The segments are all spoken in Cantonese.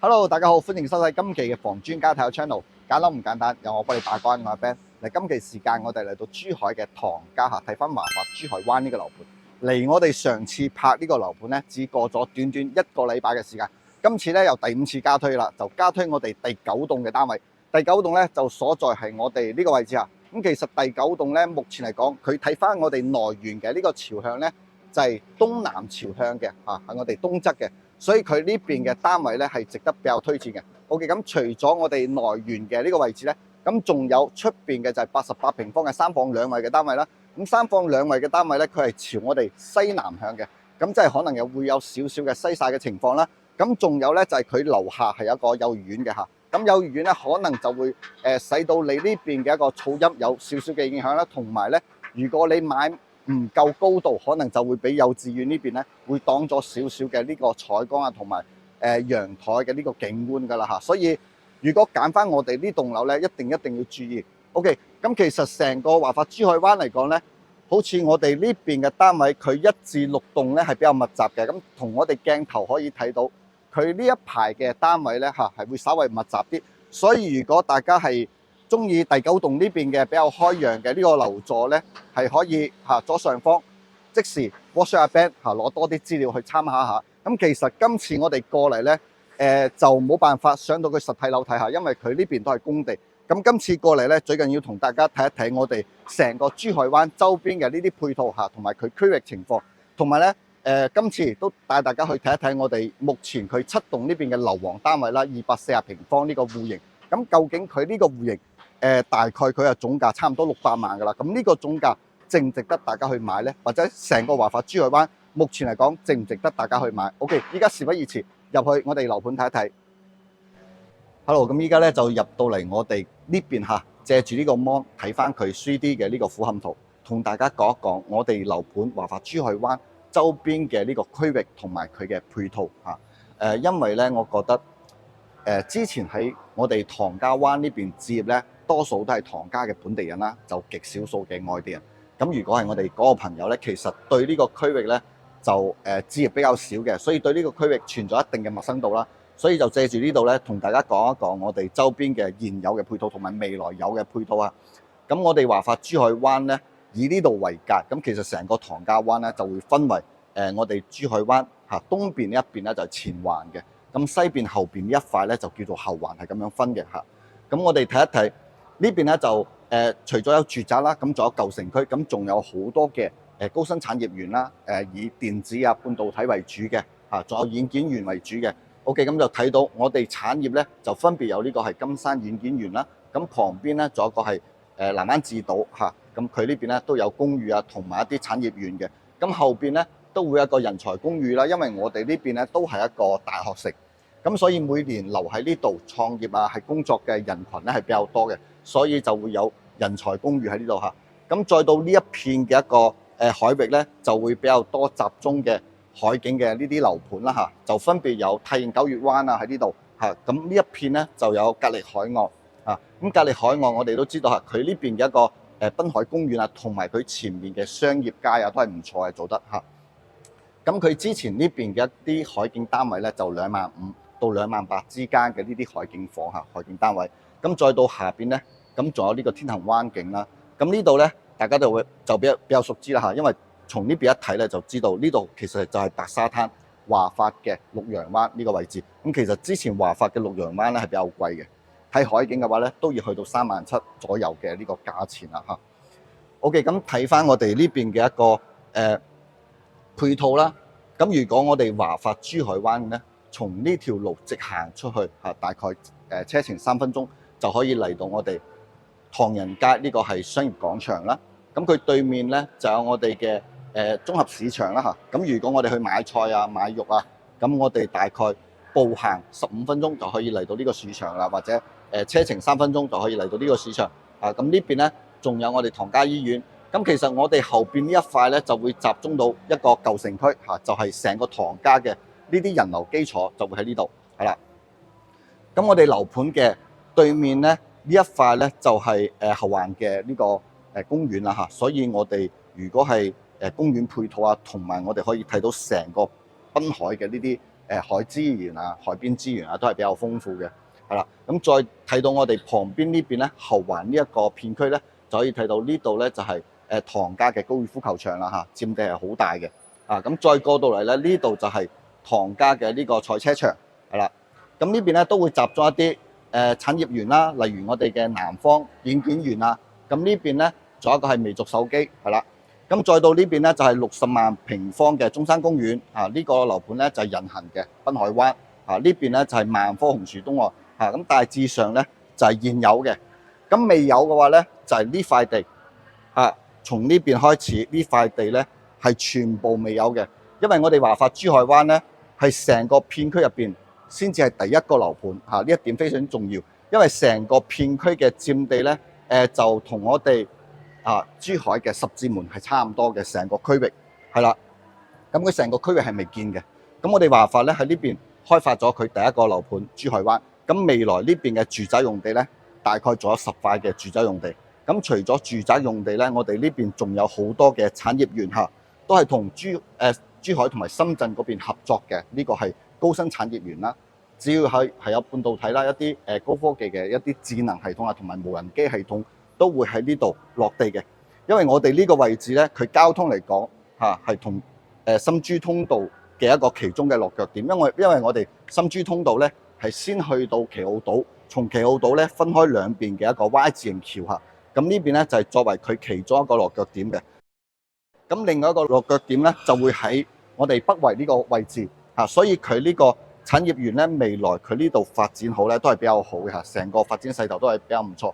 Hello，大家好，歡迎收睇今期嘅房專家睇下 channel，簡單唔簡單，由我幫你把關，我係 Ben。嚟今期時間，我哋嚟到珠海嘅唐家睇翻華發珠海灣呢個樓盤。離我哋上次拍呢個樓盤呢，只過咗短短一個禮拜嘅時間。今次呢，又第5次加推啦，就加推我哋第9棟嘅單位。第9棟呢，就所在係我哋呢個位置啊。咁其實第9棟呢，目前嚟講，佢睇翻我哋內緣嘅呢個朝向呢，就係東南朝向嘅嚇，喺我哋東側嘅。所以佢呢邊嘅單位咧係值得比較推薦嘅。OK，咁除咗我哋內緣嘅呢個位置咧，咁仲有出邊嘅就係88平方嘅3房2衛嘅單位啦。咁3房2衛嘅單位咧，佢係朝我哋西南向嘅，咁即係可能又會有少少嘅西曬嘅情況啦。咁仲有咧就係佢樓下係有一個幼兒園嘅嚇，咁幼兒園咧可能就會使到你呢邊嘅一個噪音有少少嘅影響啦，同埋咧如果你買唔夠高度，可能就會俾幼稚園呢邊咧會擋咗少少嘅呢個採光啊，同埋陽台嘅呢個景觀噶啦嚇。所以如果揀翻我哋呢棟樓咧，一定要注意。OK， 咁其實成個華發珠海灣嚟講咧，好似我哋呢邊嘅單位，佢1至6棟咧係比較密集嘅。咁同我哋鏡頭可以睇到，佢呢一排嘅單位咧嚇係會稍微密集啲。所以如果大家係中意第9棟呢邊嘅比較開揚嘅呢個樓座咧，係可以左上方即時 WhatsApp 阿 Ben 攞多啲資料去參考下。咁其實今次我哋過嚟咧，就冇辦法上到佢實體樓睇下，因為佢呢邊都係工地。咁今次過嚟咧，最緊要同大家睇一睇我哋成個珠海灣周邊嘅呢啲配套同埋佢區域情況，同埋咧今次都帶大家去睇一睇我哋目前佢7棟呢邊嘅樓王單位啦，240平方呢個戶型。咁究竟佢呢個戶型大概佢係總價差唔多600萬㗎啦，咁呢個總價值唔值得大家去買呢？或者成個華發珠海灣目前嚟講值唔值得大家去買 ？OK， 依家事不宜遲，入去我哋樓盤睇一睇。Hello， 咁依家咧就入到嚟我哋呢邊借住呢個 mon 睇翻佢 3D 嘅呢個俯瞰圖，同大家講一講我哋樓盤華發珠海灣周邊嘅呢個區域同埋佢嘅配套因為咧我覺得之前喺我哋唐家灣呢邊置業咧，多數都係唐家嘅本地人啦，就極少數嘅外地人。咁如果係我哋嗰個朋友咧，其實對呢個區域咧就置業比較少嘅，所以對呢個區域存在一定嘅陌生度啦。所以就借住呢度咧，同大家講一講我哋周邊嘅現有嘅配套同埋未來有嘅配套啊。咁我哋華發珠海灣咧，以呢度為界，咁其實成個唐家灣咧就會分為我哋珠海灣東邊呢一邊咧就係前環嘅。咁西邊後邊呢一塊咧就叫做後環，係咁樣分嘅嚇。咁我哋睇一睇呢邊咧就除咗有住宅啦，咁仲有舊城區，咁仲有好多嘅高新產業園啦，以電子半導體為主嘅嚇，仲有軟件園為主嘅。OK， 咁就睇到我哋產業咧就分別有呢個係金山軟件園啦，咁旁邊咧仲有一個係南灣智島嚇，咁佢呢邊咧都有公寓同埋一啲產業園嘅。咁後邊咧都會有一個人才公寓啦，因為我哋呢邊咧都係一個大學城，咁所以每年留喺呢度創業係工作嘅人群咧係比較多嘅，所以就會有人才公寓喺呢度嚇。咁再到呢一片嘅一個海域咧，就會比較多集中嘅海景嘅呢啲樓盤啦嚇，就分別有太平九月灣喺呢度嚇。咁呢一片咧就有格力海岸啊。咁格力海岸我哋都知道佢呢邊嘅一個濱海公園同埋佢前面嘅商業街都係唔錯嘅，做得嚇。咁佢之前呢邊嘅一啲海景單位咧，就25000到28000之間嘅呢啲海景房海景單位。咁再到下邊咧，咁仲有呢個天恒灣景啦。咁呢度咧，大家就比較熟知啦嚇，因為從呢邊一睇咧就知道呢度其實就係白沙灘華發嘅綠楊灣呢個位置。咁其實之前華發嘅綠楊灣咧係比較貴嘅，睇海景嘅話咧都要去到37000左右嘅呢個價錢啦嚇。OK， 咁睇翻我哋呢邊嘅一個配套啦。咁如果我哋華發珠海灣咧，從呢條路直行出去大概車程3分鐘就可以嚟到我哋唐人街呢個係商業廣場啦。咁佢對面咧就有我哋嘅綜合市場啦嚇。咁如果我哋去買菜買肉咁我哋大概步行15分鐘就可以嚟到呢個市場啦，或者車程3分鐘就可以嚟到呢個市場咁呢邊咧仲有我哋唐家醫院。咁其實我哋後邊呢一塊咧就會集中到一個舊城區就係成個唐家嘅呢啲人流基礎就會喺呢度係啦。咁我哋樓盤嘅對面咧呢一塊咧就係後環嘅呢個公園啦嚇，所以我哋如果係公園配套同埋我哋可以睇到成個濱海嘅呢啲海資源啊、海邊資源啊都係比較豐富嘅，係啦。咁再睇到我哋旁邊呢邊咧後環呢一個片區咧，就可以睇到呢度咧就係唐家嘅高爾夫球場啦嚇，佔地係好大嘅。咁再過到嚟咧，呢度就係唐家嘅呢個賽車場，係啦。咁呢邊咧都會集中一啲產業園啦，例如我哋嘅南方軟件園啊。咁呢邊咧仲有一個係微族手機，係啦。咁再到呢邊咧就係60萬平方嘅中山公園呢個樓盤咧就係人行嘅濱海灣呢邊咧就係萬科紅樹東岸咁大致上咧就係現有嘅。咁未有嘅話咧就係呢塊地從呢邊開始呢塊地咧係全部未有嘅，因為我哋華發珠海灣咧係成個片區入邊先至係第一個樓盤呢一點非常重要，因為成個片區嘅佔地咧就同我哋珠海嘅十字門係差唔多嘅，成個區域係啦。咁佢成個區域係未建嘅。咁我哋華發咧喺呢邊開發咗佢第一個樓盤珠海灣。咁未來呢邊嘅住宅用地咧，大概仲有10塊嘅住宅用地。咁除咗住宅用地咧，我哋呢邊仲有好多嘅產業園都係同珠海同埋深圳嗰邊合作嘅。呢個係高新產業園啦。只要係有半導體啦，一啲高科技嘅一啲智能系統同埋無人機系統。都會喺呢度落地嘅，因為我哋呢個位置咧，佢交通嚟講係同深珠通道嘅一個其中嘅落腳點，因為我哋深珠通道咧係先去到旗澳島，從旗澳島咧分開兩邊嘅一個 Y 字形橋咁呢邊咧就係作為佢其中一個落腳點嘅。咁另外一個落腳點咧就會喺我哋北圍呢個位置所以佢呢個產業園咧未來佢呢度發展好咧都係比較好嘅成個發展勢頭都係比較唔錯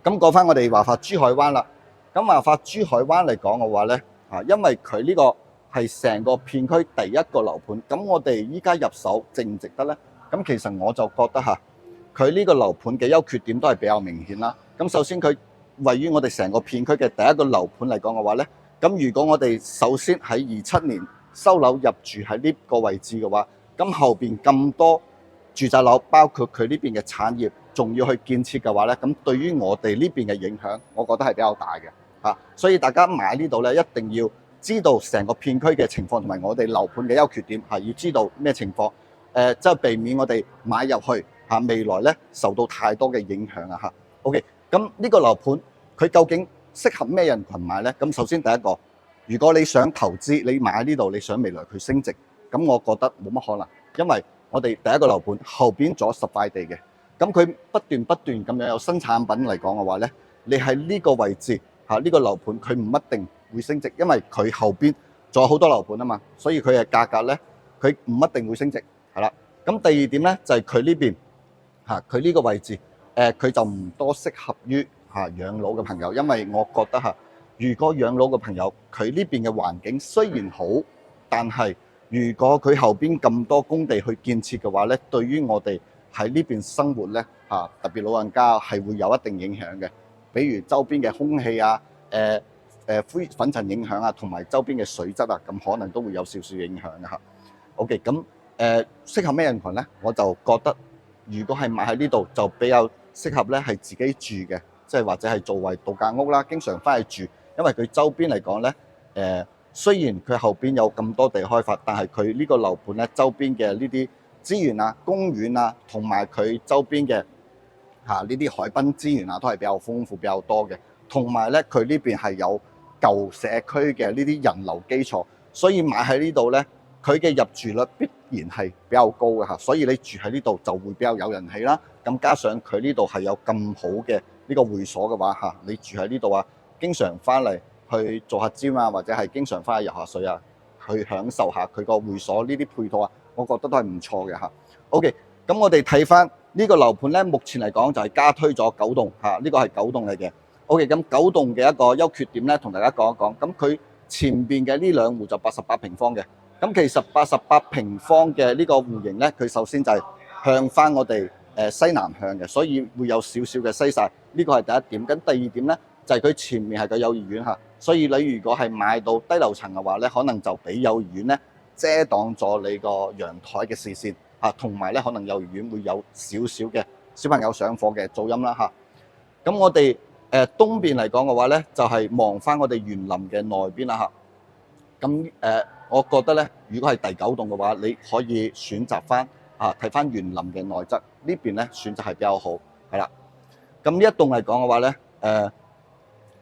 咁講翻我哋華發珠海灣啦，咁華發珠海灣嚟講嘅話咧，因為佢呢個係成個片區第一個樓盤，咁我哋依家入手值唔值得咧？咁其實我就覺得佢呢個樓盤嘅優缺點都係比較明顯啦。咁首先佢位於我哋成個片區嘅第一個樓盤嚟講嘅話咧，咁如果我哋首先喺27年收樓入住喺呢個位置嘅話，咁後邊咁多住宅樓，包括佢呢邊嘅產業，仲要去建設嘅話咧，咁對於我哋呢邊嘅影響，我覺得係比較大嘅所以大家買呢度咧，一定要知道成個片區嘅情況同埋我哋樓盤嘅優缺點要知道咩情況，即係避免我哋買入去未來咧受到太多嘅影響OK， 咁呢個樓盤佢究竟適合咩人群買咧？咁首先第一個，如果你想投資，你買呢度，你想未來佢升值，咁我覺得冇乜可能，因為我哋第一個樓盤後邊仲有10塊地嘅，咁佢不斷咁樣有新產品嚟講嘅話咧，你喺呢個位置呢個樓盤佢唔一定會升值，因為佢後邊仲有好多樓盤啊嘛，所以佢嘅價格咧佢唔一定會升值係啦。咁第二點咧就係佢呢邊佢呢個位置佢就唔多適合於養老嘅朋友，因為我覺得如果養老嘅朋友佢呢邊嘅環境雖然好，但係如果佢後邊咁多工地去建設嘅話咧，對於我哋喺呢邊生活咧特別老人家係會有一定影響嘅，比如周邊嘅空氣灰粉塵影響同埋周邊嘅水質咁可能都會有少少影響嘅OK， 咁適合咩人群咧？我就覺得如果係買喺呢度就比較適合咧係自己住嘅，即係或者係作為度假屋啦，經常翻去住，因為佢周邊嚟講咧雖然佢後邊有咁多地開發，但係佢呢個樓盤咧周邊嘅呢啲資源公園同埋佢周邊嘅呢啲海濱資源都係比較豐富、比較多嘅。同埋咧，佢呢邊係有舊社區嘅呢啲人流基礎，所以買喺呢度咧，佢嘅入住率必然係比較高嘅所以你住喺呢度就會比較有人氣啦。咁加上佢呢度係有咁好嘅呢個會所嘅話你住喺呢度經常翻嚟去做下 gym 或者係經常翻去游下水去享受下佢個會所呢啲配套我覺得都係唔錯嘅OK， 咁我哋睇翻呢個樓盤咧，目前嚟講就係加推咗9棟呢個係9棟嚟嘅。OK， 咁9棟嘅一個優缺點咧，同大家講一講。咁佢前邊嘅呢兩戶就88平方嘅。咁其實88平方嘅呢個戶型咧，佢首先就係向翻我哋西南向嘅，所以會有少少嘅西曬。呢個係第一點。咁第二點咧，就係佢前面係個幼兒園所以你如果係買到低樓層嘅話咧，可能就俾幼兒園咧遮擋咗你個陽台嘅視線同埋咧可能幼兒園會有少少嘅小朋友上課嘅噪音啦咁我哋東邊嚟講嘅話咧，就係望翻我哋園林嘅內邊啦咁咁我覺得咧，如果係第9棟嘅話，你可以選擇翻睇翻園林嘅內側呢邊咧，選擇係比較好，係啦。咁呢一棟嚟講嘅話咧，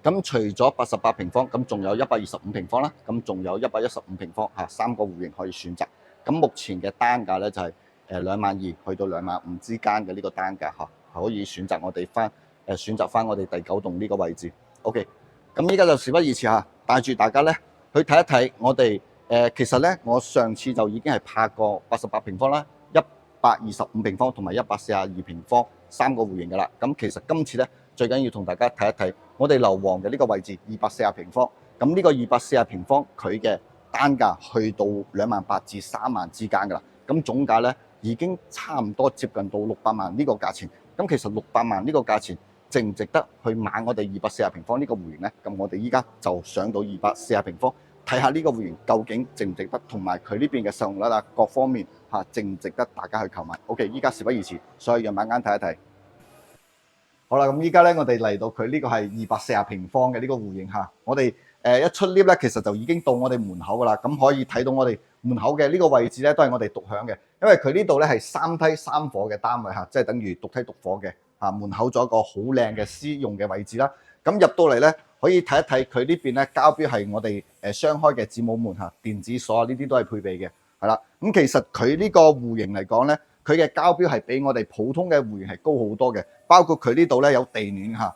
咁除咗88平方，咁仲有125平方啦，咁仲有115平方3個戶型可以選擇。咁目前嘅單價咧就係22,000去到25,000之間嘅呢個單價可以選擇選擇翻我哋第9棟呢個位置。OK， 咁依家就事不宜遲帶住大家咧去睇一睇我哋其實咧我上次就已經係拍過88平方啦、125平方同埋142平方3個戶型㗎啦。咁其實今次咧最緊要同大家睇一睇我哋樓王嘅呢個位置240平方。咁呢個240平方佢嘅單價去到28,000至30,000之間㗎啦。咁總價咧已經差唔多接近到600萬呢個價錢。咁其實600萬呢個價錢值唔值得去買我哋240平方呢個戶型咧？咁我哋依家就上到240平方，睇下呢個戶型究竟值唔值得，同埋佢呢邊嘅使用率各方面值唔值得大家去購買。OK， 依家事不宜遲，所以讓晚間睇一睇。好啦，咁依家咧我哋嚟到佢呢個係240平方嘅呢個戶型我哋一出 lift 咧，其實就已經到我哋門口噶啦。咁可以睇到我哋門口嘅呢個位置咧，都係我哋獨享嘅，因為佢呢度咧係3梯3伙嘅單位即係等於獨梯獨伙嘅門口咗一個好靚嘅私用嘅位置啦。咁入到嚟咧，可以睇一睇佢呢邊咧交標係我哋雙開嘅子母門電子鎖呢啲都係配備嘅，係啦。咁其實佢呢個戶型嚟講咧，佢嘅交標係比我哋普通嘅戶型係高好多嘅，包括佢呢度咧有地暖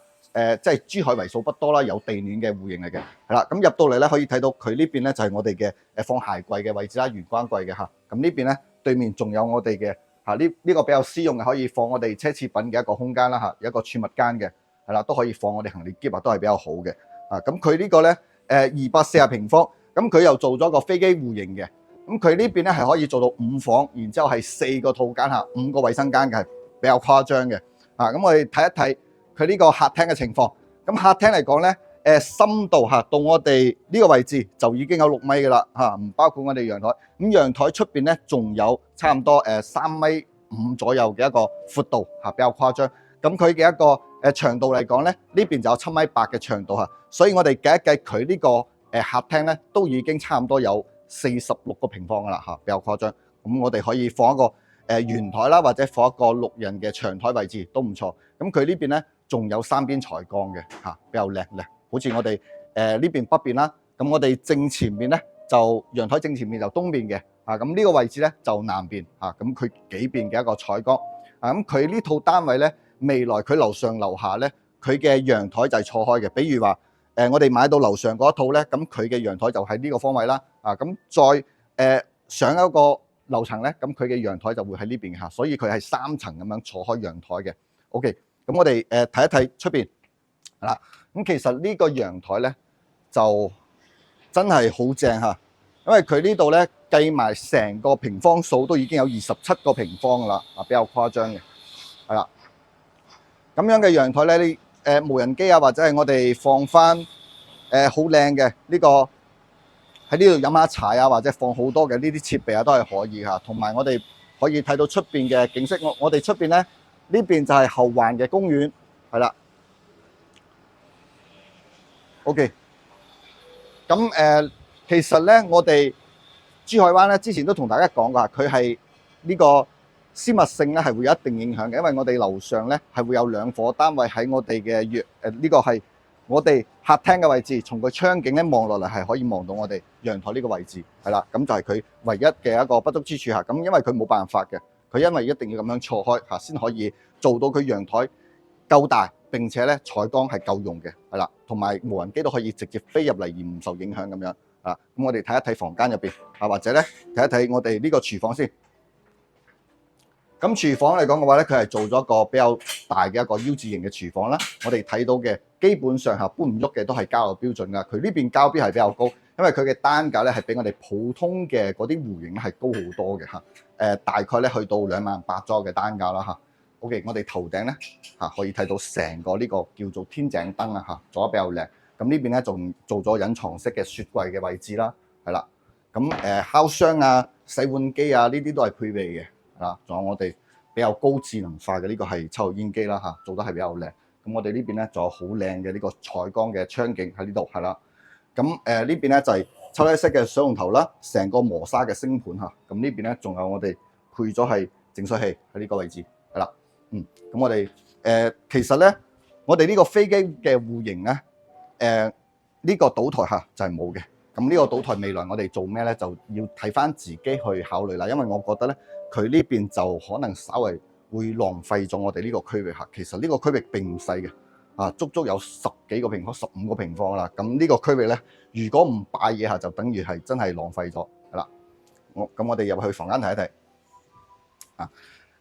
即係珠海為數不多啦，有地暖嘅戶型嚟嘅，係啦。咁入到嚟咧，可以睇到佢呢邊咧就係我哋嘅放鞋櫃嘅位置啦，玄關櫃嘅咁呢邊咧對面仲有我哋嘅呢個比較私用嘅，可以放我哋奢侈品嘅一個空間啦有一個儲物間嘅，係啦，都可以放我哋行李篋都係比較好嘅。咁佢呢個咧240平方，咁佢又做咗個飛機戶型嘅。咁佢呢邊咧係可以做到5房，然之後係4個套間5個衛生間嘅，係比較誇張嘅。咁我哋睇一睇佢呢個客廳嘅情況。咁客廳嚟講咧，深度到我哋呢個位置就已經有6米嘅啦，唔包括我哋陽台。咁陽台出邊咧仲有差唔多3.5米左右嘅一個闊度比較誇張。咁佢嘅一個長度嚟講咧，呢邊就有7.8米嘅長度所以我哋計一計佢呢個客廳咧，都已經差唔多有46個平方噶啦比較誇張。咁我哋可以放一個圓台啦，或者放一個6人嘅長台位置都唔錯。咁佢呢邊咧仲有3邊採光嘅比較靚，好似我哋呢邊北邊啦。咁我哋正前面咧就陽台正前面就東邊嘅咁呢個位置咧就南邊咁佢幾邊嘅一個採光咁佢呢套單位咧，未來佢樓上樓下咧，佢嘅陽台就係錯開嘅。比如話我哋買到樓上嗰一套咧，咁佢嘅陽台就喺呢個方位啦咁再上一個樓層咧，咁佢嘅陽台就會喺呢邊所以佢係3層咁樣錯開陽台嘅。OK， 咁我哋睇一睇出邊啦。咁其實呢個陽台咧就真係好正因為佢呢度咧計埋成個平方數都已經有27個平方噶啦比較誇張嘅，係啦。咁樣嘅陽台咧，你無人機或者係我哋放翻好靚嘅呢個喺呢度飲下茶或者放好多嘅呢啲設備都係可以同埋我哋可以睇到出邊嘅景色。我哋出邊咧呢邊就係後環嘅公園，係啦。OK， 咁其實咧我哋珠海灣咧之前都同大家講過，佢係呢個私密性咧係會有一定影響嘅，因為我哋樓上咧係會有2伙單位喺我哋嘅呢個係我哋客廳嘅位置，從個窗景咧望落嚟係可以望到我哋陽台呢個位置，係啦。咁就係佢唯一嘅一個不足之處咁因為佢冇辦法嘅，佢因為一定要咁樣錯開先可以做到佢陽台夠大，並且咧採光係夠用嘅，係啦。同埋無人機都可以直接飛入嚟而唔受影響咁樣咁我哋睇一睇房間入邊或者咧睇一睇我哋呢個廚房先。咁廚房嚟講嘅話咧，佢係做咗個比較大嘅一個 U 字型嘅廚房啦。我哋睇到嘅基本上搬唔喐嘅都係交樓標準㗎。佢呢邊交標係比較高，因為佢嘅單價咧係比我哋普通嘅嗰啲戶型係高好多嘅大概咧去到28,000左右嘅單價啦OK， 我哋頭頂咧可以睇到成個呢個叫做天井燈做得比較靚。咁呢邊咧仲做咗隱藏式嘅雪櫃嘅位置啦，係啦。咁烤箱洗碗機呢啲都係配備嘅。仲有我哋比較高智能化嘅呢個係抽油煙機啦做得係比較靚。咁我哋呢邊咧仲有好靚嘅呢個採光嘅窗景喺呢度係啦。咁呢邊咧就係抽低式嘅水龍頭啦，成個磨砂嘅星盤嚇。咁呢邊咧仲有我哋配咗係淨水器喺呢個位置，係啦。咁我哋其實咧，我哋呢個飛機嘅戶型咧，呢個島台嚇就係冇嘅。咁呢個島台未來我哋做咩咧，就要睇翻自己去考慮啦。因為我覺得咧，佢呢邊就可能稍微會浪費咗我哋呢個區域嚇。其實呢個區域並唔細嘅，足足有10幾個平方、15個平方啦。咁呢個區域咧，如果唔擺嘢下，就等於係真係浪費咗，係啦。咁我哋入去房間睇一睇。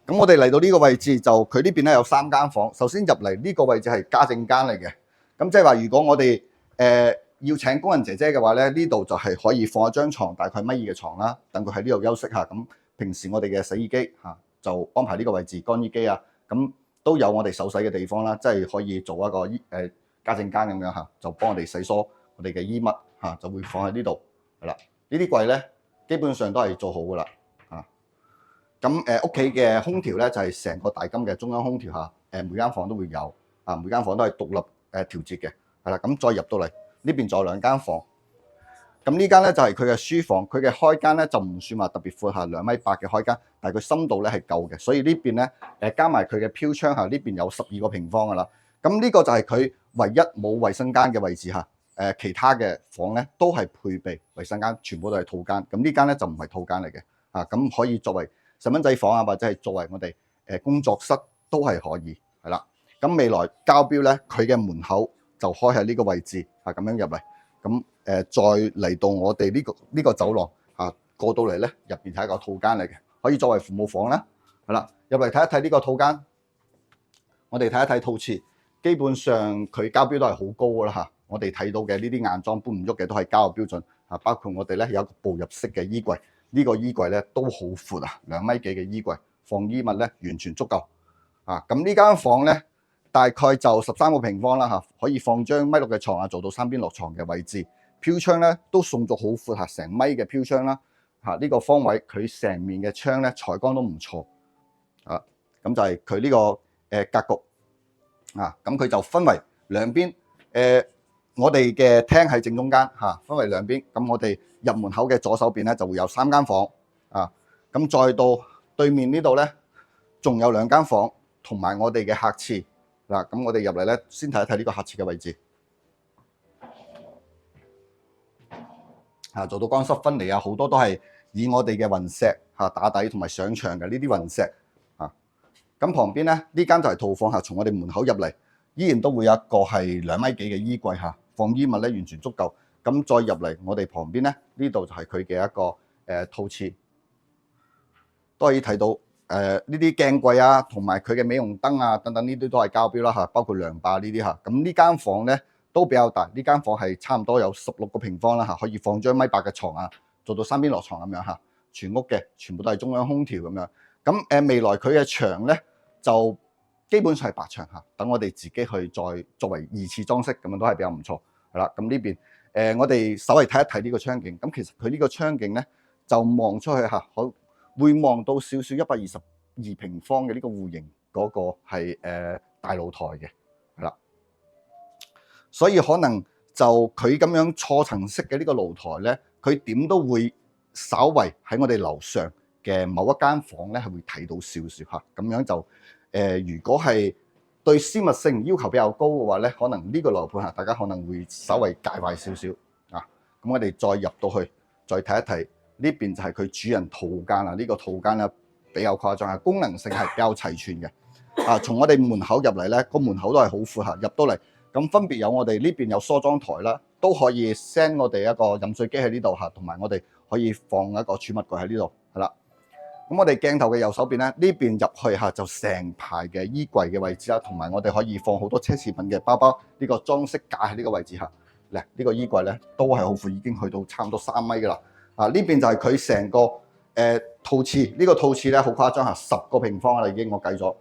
咁我哋嚟到呢個位置，就佢呢邊咧有3間房。首先入嚟呢個位置係家政間嚟嘅。咁即係話，如果我哋要請工人姐姐嘅話咧，呢度就係可以放一張床，大概1.2米嘅床啦，等佢喺呢度休息下。咁平時我哋嘅洗衣機就安排呢個位置，乾衣機啊，咁都有我哋手洗嘅地方啦，即係可以做一個家政間咁樣嚇，就幫我哋洗梳我哋嘅衣物嚇，就會放喺呢度係啦。呢啲櫃咧基本上都係做好噶啦嚇。咁屋企嘅空調咧就係成個大金嘅中央空調嚇，每間房都會有啊，每間房都係獨立調節嘅係啦。咁再入到嚟呢邊仲有2間房。咁呢間咧就係佢嘅書房，佢嘅開間咧就唔算話特別闊嚇，2.8米嘅開間，但係佢深度咧係夠嘅，所以呢邊咧加埋佢嘅飄窗嚇，呢邊有12個平方噶啦。咁呢個就係佢唯一冇衛生間嘅位置嚇，其他嘅房咧都係配備衛生間，全部都係套間。咁呢間咧就唔係套間嚟嘅咁可以作為細蚊仔房啊，或者係作為我哋工作室都係可以係啦。咁未來交標咧，佢嘅門口就開喺呢個位置咁樣入嚟。咁再嚟到我哋呢個走廊過到嚟咧，入邊係一個套間嚟嘅，可以作為父母房啦。係啦，入嚟睇一睇呢個套間，我哋睇一睇套廁，基本上佢交標都係好高噶啦嚇。我哋睇到嘅呢啲硬裝搬唔喐嘅都係交嘅標準包括我哋咧有一個步入式嘅衣櫃，呢個衣櫃咧都好闊2.幾米嘅衣櫃，放衣物咧完全足夠咁呢間房咧大概就13個平方啦嚇，可以放張1.6米嘅床做到3邊落床嘅位置。飄窗咧都送咗好闊成米嘅飄窗啦呢個方位佢成面嘅窗咧採光都唔錯咁就係佢呢個格局咁佢就分為兩邊我哋嘅廳喺正中間分為兩邊。咁我哋入門口嘅左手邊咧就會有3間房咁再到對面呢度咧仲有2間房同埋我哋嘅客廁咁我哋入嚟咧先睇一睇呢個客廁嘅位置做到乾濕分離好多都係以我哋嘅雲石打底同埋上牆嘅呢啲雲石咁旁邊咧呢間就係套房從我哋門口入嚟依然都會有一個係2.幾米嘅衣櫃放衣物咧完全足夠。咁再入嚟我哋旁邊咧呢度就係佢嘅一個套廁，都可以睇到呢啲鏡櫃同埋佢嘅美容燈等等呢啲都係交標啦包括涼霸呢啲咁呢間房咧都比較大，呢間房係差唔多有16個平方啦可以放張1.8米嘅床做到3邊落床咁樣全屋嘅全部都係中央空調咁樣。咁未來佢嘅牆咧就基本上係白牆等我哋自己去再作為2次裝飾咁樣都係比較唔錯係啦。咁呢邊我哋稍微睇一睇呢個窗景。咁其實佢呢個窗景咧就望出去會望到少少122平方嘅呢個戶型嗰個係大露台嘅係啦。所以可能就佢咁樣錯層式嘅呢個露台咧，佢點都會稍為喺我哋樓上嘅某一間房咧係會睇到少少咁樣就如果係對私密性要求比較高嘅話咧，可能呢個樓盤大家可能會稍微介懷少少咁我哋再入到去再睇一睇呢邊就係佢主人套間啦。呢個套間咧比較誇張功能性係比較齊全嘅從我哋門口入嚟咧，個門口都係好闊入到嚟。咁分別有我哋呢邊有梳妝台啦，都可以 send 我哋一個飲水機喺呢度同埋我哋可以放一個儲物櫃喺呢度係啦。咁我哋鏡頭嘅右手邊咧，呢邊入去就成排嘅衣櫃嘅位置啦，同埋我哋可以放好多奢侈品嘅包包。呢個裝飾架喺呢個位置呢個衣櫃咧都係好闊，已經去到差唔多3米噶啦。呢邊就係佢成個套廁，呢個套廁咧好誇張10個平方啦已經，我計咗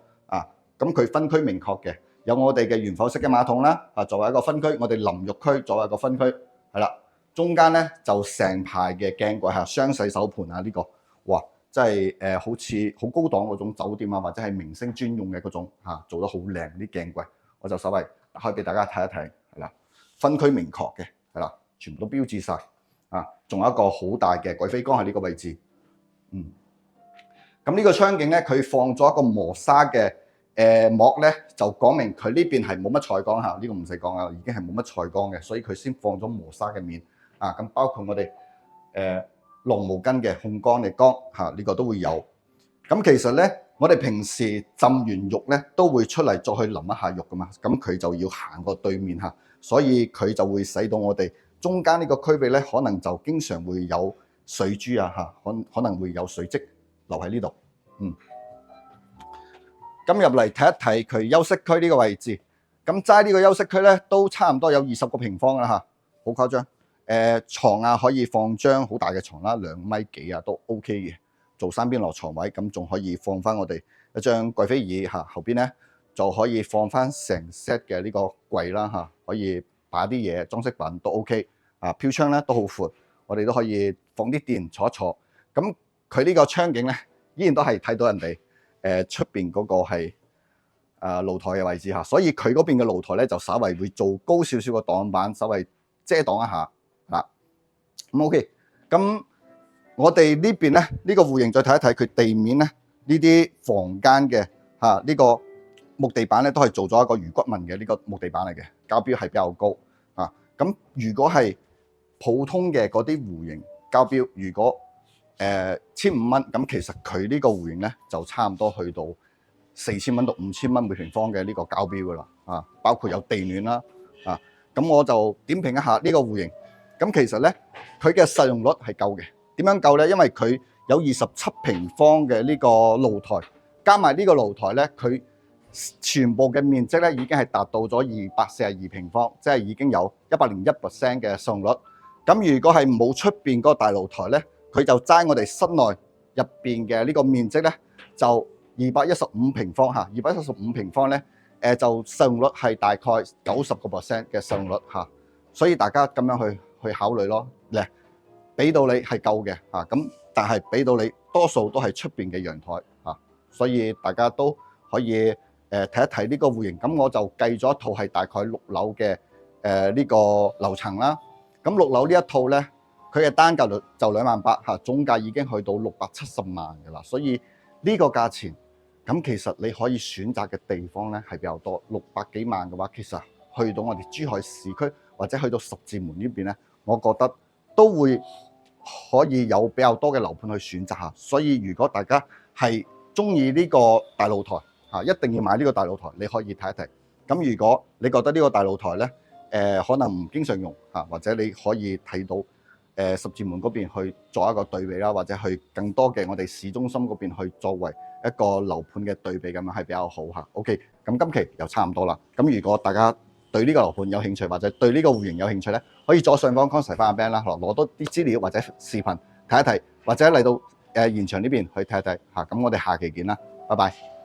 咁佢分區明確嘅。有我哋嘅懸浮式嘅馬桶啦作為一個分區，我哋淋浴區作為一個分區係啦。中間咧就成排嘅鏡櫃雙洗手盤呢個哇真係好似好高檔嗰種酒店或者係明星專用嘅嗰種做得好靚啲鏡櫃，我就稍微打開俾大家睇一睇係啦。分區明確嘅係啦，全部都標誌晒仲有一個好大嘅貴妃缸喺呢個位置。咁呢個窗景咧，佢放咗一個磨砂嘅膜咧，就講明佢呢邊係冇乜採光嚇，呢個唔使講啦，已經係冇乜採光嘅，所以佢先放咗磨砂嘅面咁包括我哋晾毛巾嘅控乾嘅缸呢個都會有。咁其實咧，我哋平時浸完浴咧，都會出嚟再去淋一下浴噶嘛，咁佢就要行過對面所以佢就會使到我哋中間呢個區域咧，可能就經常會有水珠可能會有水漬留喺呢度。咁入嚟睇一睇佢休息區呢個位置，咁齋呢個休息區咧都差唔多有20個平方啦好誇張。床可以放張好大嘅床啦，2米幾都 OK 嘅，做3邊落床位，咁仲可以放翻我哋一張貴妃椅後邊咧就可以放翻成 set 嘅呢個櫃啦可以擺啲嘢裝飾品都 OK。飄窗咧都好闊，我哋都可以放啲電坐一坐。咁佢呢個窗景咧依然都係睇到人哋出邊嗰個係露台嘅位置所以佢嗰邊嘅露台咧就稍微會做高少少個擋板，稍微遮擋一下咁 OK。咁我哋呢邊咧呢個戶型再睇一睇佢地面咧呢啲房間嘅呢個木地板咧都係做咗一個魚骨紋嘅呢個木地板嚟嘅，膠標係比較高咁如果係普通嘅嗰啲戶型膠標，如果1500蚊，咁其實佢呢個戶型咧就差唔多去到4000蚊到5000蚊每平方嘅呢個膠標噶啦包括有地暖啦咁我就點評一下呢個戶型。咁其實咧佢嘅實用率係夠嘅。點樣夠咧？因為佢有27平方嘅呢個露台，加埋呢個露台咧，佢全部嘅面積咧已經係達到咗242平方，即係已經有101% 嘅實用率。咁如果係冇出邊嗰個大露台咧，佢就齋我哋室內入邊嘅呢個面積咧，就215平方215平方咧，就實用率係大概90% 嘅實用率所以大家咁樣去考慮咯。俾到你係夠嘅咁但係俾到你多數都係出邊嘅陽台所以大家都可以睇一睇呢個戶型。咁我就計咗一套係大概6樓嘅呢個樓層啦。咁6樓呢一套咧，佢嘅單價就28000總價已經去到670萬嘅啦。所以呢個價錢咁其實你可以選擇嘅地方咧係比較多，600幾萬嘅話，其實去到我哋珠海市區或者去到十字門呢邊咧，我覺得都會可以有比較多嘅樓盤去選擇所以如果大家係中意呢個大露台一定要買呢個大露台，你可以睇一睇。咁如果你覺得呢個大露台咧可能唔經常用或者你可以睇到十字門嗰邊去做一個對比啦，或者去更多嘅我哋市中心嗰邊去作為一個樓盤嘅對比，咁樣係比較好OK， 咁今期又差唔多啦。咁如果大家對呢個樓盤有興趣，或者對呢個戶型有興趣咧，可以左上方 contact 翻阿 Ben 啦，攞多啲資料或者視頻睇一睇，或者嚟到現場呢邊去睇一睇咁我哋下期見啦，拜拜。